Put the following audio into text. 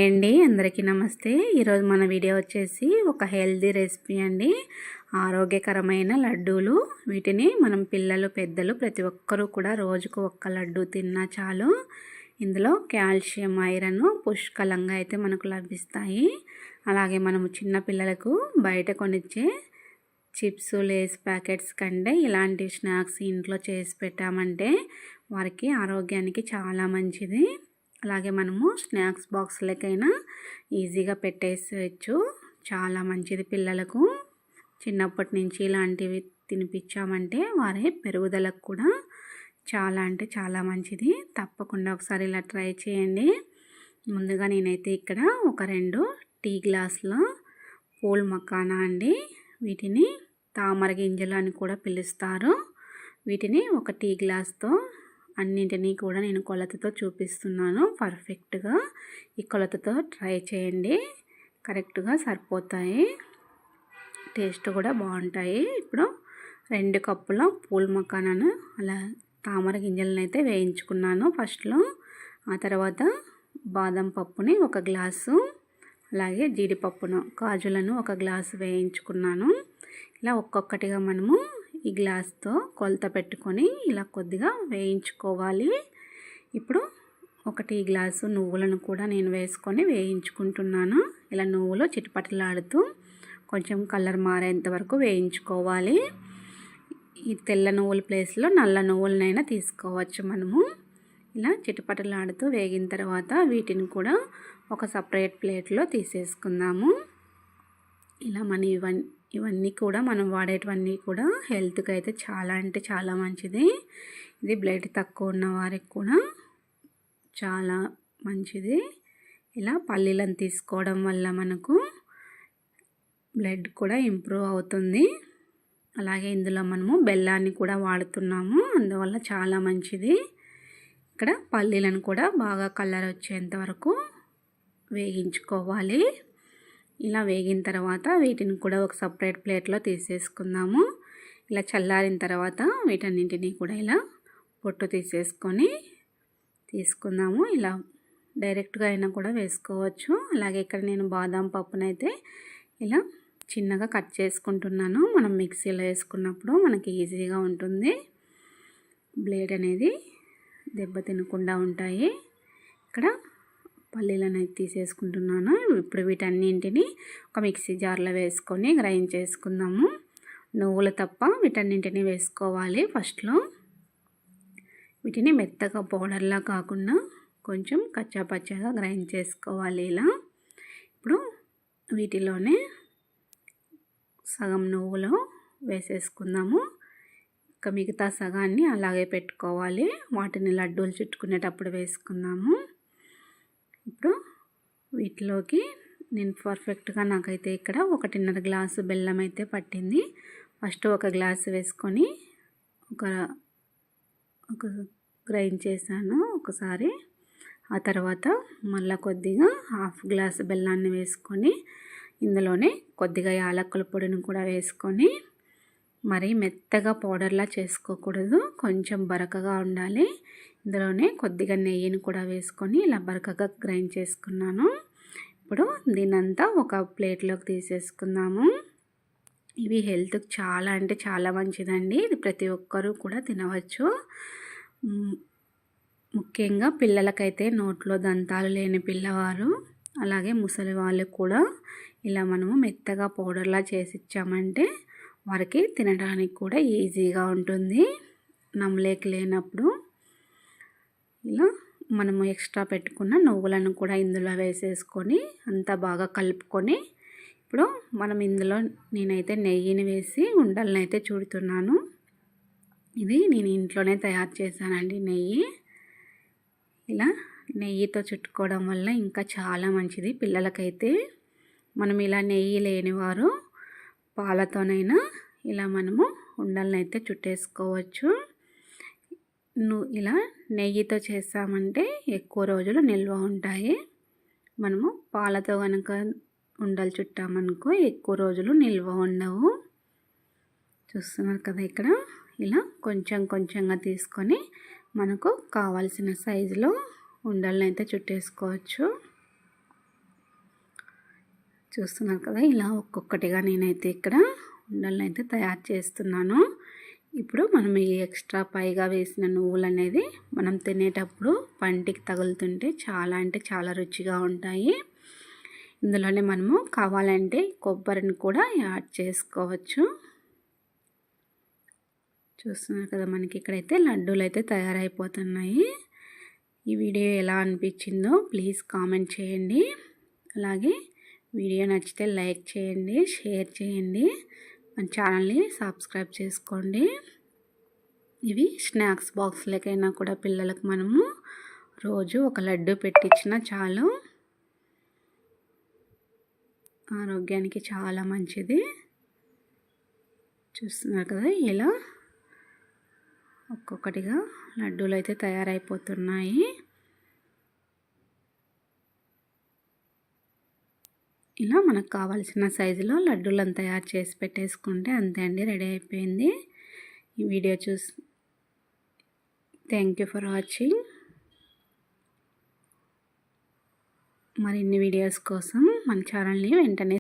అండి అందరికీ నమస్తే. ఈరోజు మన వీడియో వచ్చేసి ఒక హెల్దీ రెసిపీ అండి. ఆరోగ్యకరమైన లడ్డూలు. వీటిని మనం పిల్లలు పెద్దలు ప్రతి ఒక్కరూ కూడా రోజుకు ఒక్క లడ్డు తిన్నా చాలు. ఇందులో కాల్షియం ఐరన్ పుష్కలంగా అయితే మనకు లభిస్తాయి. అలాగే మనము చిన్న పిల్లలకు బయట కొనిచ్చే చిప్స్ లేస్ ప్యాకెట్స్ కంటే ఇలాంటి స్నాక్స్ ఇంట్లో చేసి పెట్టామంటే వారికి ఆరోగ్యానికి చాలా మంచిది. అలాగే మనము స్నాక్స్ బాక్స్లకైనా ఈజీగా పెట్టేసేయచ్చు. చాలా మంచిది పిల్లలకు. చిన్నప్పటి నుంచి ఇలాంటివి తినిపించామంటే వారి పెరుగుదలకు కూడా చాలా అంటే చాలా మంచిది. తప్పకుండా ఒకసారి ఇలా ట్రై చేయండి. ముందుగా నేనైతే ఇక్కడ ఒక 2 టీ గ్లాసుల పూల్ మకానా అండి. వీటిని తామర గింజలు అని కూడా పిలుస్తారు. వీటిని ఒక టీ గ్లాస్తో అన్నింటినీ కూడా నేను కొలతతో చూపిస్తున్నాను. పర్ఫెక్ట్గా ఈ కొలతతో ట్రై చేయండి. కరెక్ట్గా సరిపోతాయి. టేస్ట్ కూడా బాగుంటాయి. ఇప్పుడు 2 కప్పుల పూల్ మకానాను అలా తామర గింజలను అయితే వేయించుకున్నాను ఫస్ట్లో. ఆ తర్వాత బాదం పప్పుని 1 గ్లాసు, అలాగే జీడిపప్పును కాజులను 1 గ్లాసు వేయించుకున్నాను. ఇలా ఒక్కొక్కటిగా మనము ఈ గ్లాస్తో కొలత పెట్టుకొని ఇలా కొద్దిగా వేయించుకోవాలి. ఇప్పుడు 1 టీ గ్లాసు నువ్వులను కూడా నేను వేసుకొని వేయించుకుంటున్నాను. ఇలా నువ్వులు చిటపటలాడుతూ కొంచెం కలర్ మారేంత వరకు వేయించుకోవాలి. ఈ తెల్ల నువ్వుల ప్లేస్లో నల్ల నువ్వులనైనా తీసుకోవచ్చు మనము. ఇలా చిటపటలాడుతూ వేగిన తర్వాత వీటిని కూడా ఒక సపరేట్ ప్లేట్లో తీసేసుకుందాము. ఇలా ఇవన్నీ కూడా మనం వాడేటివన్నీ కూడా హెల్త్కి అయితే చాలా అంటే చాలా మంచిది. ఇది బ్లడ్ తక్కువ ఉన్న వారికి కూడా చాలా మంచిది. ఇలా పల్లీలను తీసుకోవడం వల్ల మనకు బ్లడ్ కూడా ఇంప్రూవ్ అవుతుంది. అలాగే ఇందులో మనము బెల్లాన్ని కూడా వాడుతున్నాము, అందువల్ల చాలా మంచిది. ఇక్కడ పల్లీలను కూడా బాగా కలర్ వచ్చేంత వరకు వేగించుకోవాలి. ఇలా వేగిన తర్వాత వీటిని కూడా ఒక సపరేట్ ప్లేట్లో తీసేసుకుందాము. ఇలా చల్లారిన తర్వాత వీటన్నింటినీ కూడా ఇలా పొట్టు తీసుకుందాము. ఇలా డైరెక్ట్గా అయినా కూడా వేసుకోవచ్చు. అలాగే ఇక్కడ నేను బాదం పప్పునైతే ఇలా చిన్నగా కట్ చేసుకుంటున్నాను. మనం మిక్సీలో వేసుకున్నప్పుడు మనకి ఈజీగా ఉంటుంది. బ్లేడ్ అనేది దెబ్బ తినకుండా ఉంటాయి. ఇక్కడ పల్లీలను అయితే తీసేసుకుంటున్నాను. ఇప్పుడు వీటన్నింటినీ ఒక మిక్సీ జార్లో వేసుకొని గ్రైండ్ చేసుకుందాము. నువ్వులు తప్ప వీటన్నింటినీ వేసుకోవాలి ఫస్ట్లో. వీటిని మెత్తగా పౌడర్లా కాకుండా కొంచెం కచ్చాపచ్చాగా గ్రైండ్ చేసుకోవాలి. ఇలా ఇప్పుడు వీటిలోనే సగం నువ్వులు వేసేసుకుందాము. ఇంకా మిగతా సగాన్ని అలాగే పెట్టుకోవాలి. వాటిని లడ్డూలు చుట్టుకునేటప్పుడు వేసుకుందాము. ఇప్పుడు వీటిలోకి నేను పర్ఫెక్ట్గా నాకైతే ఇక్కడ 1.5 గ్లాసు బెల్లం అయితే పట్టింది. ఫస్ట్ 1 గ్లాసు వేసుకొని ఒక గ్రైండ్ చేశాను ఒకసారి. ఆ తర్వాత మళ్ళీ కొద్దిగా 1/2 గ్లాసు బెల్లాన్ని వేసుకొని ఇందులోనే కొద్దిగా యాలకుల పొడిని కూడా వేసుకొని, మరీ మెత్తగా పౌడర్లా చేసుకోకూడదు, కొంచెం బరకగా ఉండాలి. ఇందులోనే కొద్దిగా నెయ్యిని కూడా వేసుకొని ఇలా బరకగా గ్రైండ్ చేసుకున్నాను. ఇప్పుడు దీనంతా ఒక ప్లేట్లోకి తీసేసుకుందాము. ఇవి హెల్త్కి చాలా అంటే చాలా మంచిదండి. ఇది ప్రతి ఒక్కరూ కూడా తినవచ్చు. ముఖ్యంగా పిల్లలకైతే నోట్లో దంతాలు లేని పిల్లవారు, అలాగే ముసలి వాళ్ళు కూడా ఇలా మనము మెత్తగా పౌడర్లా చేసి ఇచ్చామంటే వారికి తినడానికి కూడా ఈజీగా ఉంటుంది. లేనప్పుడు ఇలా మనము ఎక్స్ట్రా పెట్టుకున్న నువ్వులను కూడా ఇందులో వేసేసుకొని అంతా బాగా కలుపుకొని, ఇప్పుడు మనం ఇందులో నేనైతే నెయ్యిని వేసి ఉండలను అయితే చుడుతున్నాను. ఇది నేను ఇంట్లోనే తయారు చేశానండి నెయ్యి. ఇలా నెయ్యితో చుట్టుకోవడం వల్ల ఇంకా చాలా మంచిది పిల్లలకైతే. మనం ఇలా నెయ్యి లేనివారు పాలతోనైనా ఇలా మనము ఉండలను అయితే చుట్టేసుకోవచ్చు. ఇలా నెయ్యితో చేసామంటే ఎక్కువ రోజులు నిల్వ ఉంటాయి. మనము పాలతో కనుక ఉండలు చుట్టామనుకో ఎక్కువ రోజులు నిల్వ ఉండవు. చూస్తున్నారు కదా, ఇక్కడ ఇలా కొంచెం కొంచెంగా తీసుకొని మనకు కావాల్సిన సైజులో ఉండలను అయితే చుట్టేసుకోవచ్చు. చూస్తున్నారు కదా, ఇలా ఒక్కొక్కటిగా నేనైతే ఇక్కడ ఉండలను అయితే తయారు చేస్తున్నాను. ఇప్పుడు మనం ఈ ఎక్స్ట్రా పైగా వేసిన నువ్వులు అనేది మనం తినేటప్పుడు పంటికి తగులుతుంటే చాలా అంటే చాలా రుచిగా ఉంటాయి. ఇందులోనే మనము కావాలంటే కొబ్బరిని కూడా యాడ్ చేసుకోవచ్చు. చూస్తున్నారు కదా, మనకి ఇక్కడైతే లడ్డూలు అయితే తయారైపోతున్నాయి. ఈ వీడియో ఎలా అనిపించిందో ప్లీజ్ కామెంట్ చేయండి. అలాగే వీడియో నచ్చితే లైక్ చేయండి, షేర్ చేయండి, మన ఛానల్ని సబ్స్క్రైబ్ చేసుకోండి. ఇవి స్నాక్స్ బాక్స్లకైనా కూడా పిల్లలకు మనము రోజు ఒక లడ్డు పెట్టించినా చాలు, ఆరోగ్యానికి చాలా మంచిది. చూస్తున్నారు కదా, ఇలా ఒక్కొక్కటిగా లడ్డూలు అయితే తయారైపోతున్నాయి. ఇలా మనకు కావాల్సిన సైజులో లడ్డూలను తయారు చేసి పెట్టేసుకుంటే అంతే అండి, రెడీ అయిపోయింది. ఈ వీడియో చూసి థ్యాంక్ యూ ఫర్ వాచింగ్. మరిన్ని వీడియోస్ కోసం మన ఛానల్ని వెంటనే